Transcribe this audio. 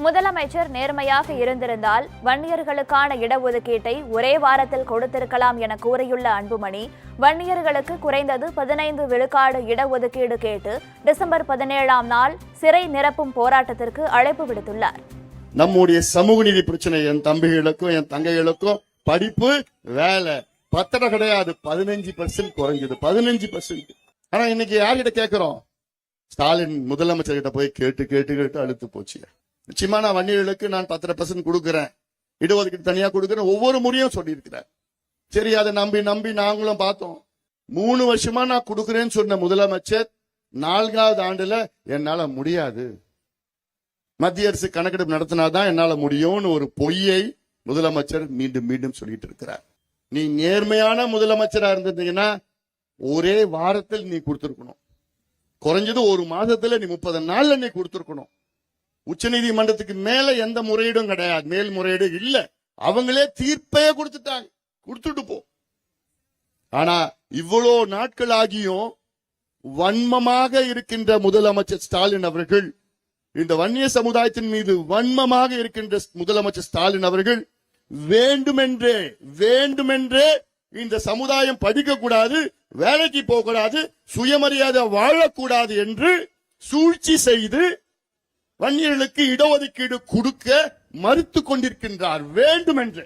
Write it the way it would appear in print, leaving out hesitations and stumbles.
முதலமைச்சர் நேர்மையாக இருந்திருந்தால் வன்னியர்களுக்கான இடஒதுக்கீட்டை ஒரே வாரத்தில் கொடுத்திருக்கலாம் என கூறியுள்ள அன்புமணி, வன்னியர்களுக்கு குறைந்தது 15 விழுக்காடு இடஒதுக்கீடு கேட்டு டிசம்பர் 17ஆம் நாள் சிறை நிரப்பும் போராட்டத்திற்கு அழைப்பு விடுத்துள்ளார். நம்முடைய சமூக நீதி பிரச்சனை என் தம்பிகளுக்கும் என் தங்கைகளுக்கும் படிப்பு வேலை பத்திரம் கிடையாது. 15% குறைஞ்சது 15%. ஆனா இன்னைக்கு யார்கிட்ட கேட்கிறோம்? ஸ்டாலின் முதலமைச்சர் கிட்ட போய் கேட்டு கேட்டு கேட்டு அழுத்து போச்சு. நிச்சயமா நான் வன்னியர்களுக்கு நான் 10% கொடுக்கிறேன், இடஒதுக்கீடு தனியா கொடுக்கிறேன், ஒவ்வொரு முறையும் சொல்லி இருக்கிறேன். சரி, அதை நம்பி நம்பி நாங்களும் பார்த்தோம். 3 வருஷமா நான் கொடுக்கிறேன்னு சொன்ன முதலமைச்சர் 4வது ஆண்டுல என்னால முடியாது, மத்திய அரசு கணக்கெடுப்பு நடத்தினாதான் என்னால முடியும்னு ஒரு பொய்யை முதலமைச்சர் மீண்டும் மீண்டும் சொல்லிட்டு இருக்கிறார். நீ நேர்மையான முதலமைச்சரா இருந்தீங்கன்னா ஒரே வாரத்தில் நீ கொடுத்திருக்கணும். குறைஞ்சது ஒரு மாதத்துல நீ 30 நாள்ல நீ கொடுத்திருக்கணும். உச்ச நீதிமன்றத்துக்கு மேல எந்த முறையீடும் கிடையாது, மேல் முறையீடு இல்ல. அவங்களே தீர்ப்பையே கொடுத்துட்டாங்க, கொடுத்துட்டு போ. ஆனா இவ்வளோ நாட்கள் ஆகியும் வன்மமாக இருக்கின்ற முதலமைச்சர் ஸ்டாலின் அவர்கள், இந்த வன்னிய சமுதாயத்தின் மீது வன்மமாக இருக்கின்ற முதலமைச்சர் ஸ்டாலின் அவர்கள் வேண்டுமென்றே இந்த சமுதாயம் படிக்க கூடாது, வேலைக்கு போக கூடாது, சுயமரியாதை வாழக்கூடாது என்று சூழ்ச்சி செய்து வன்னியர்களுக்கு இடஒதுக்கீடு கொடுக்க மறுத்து கொண்டிருக்கின்றார் வேண்டுமென்றே.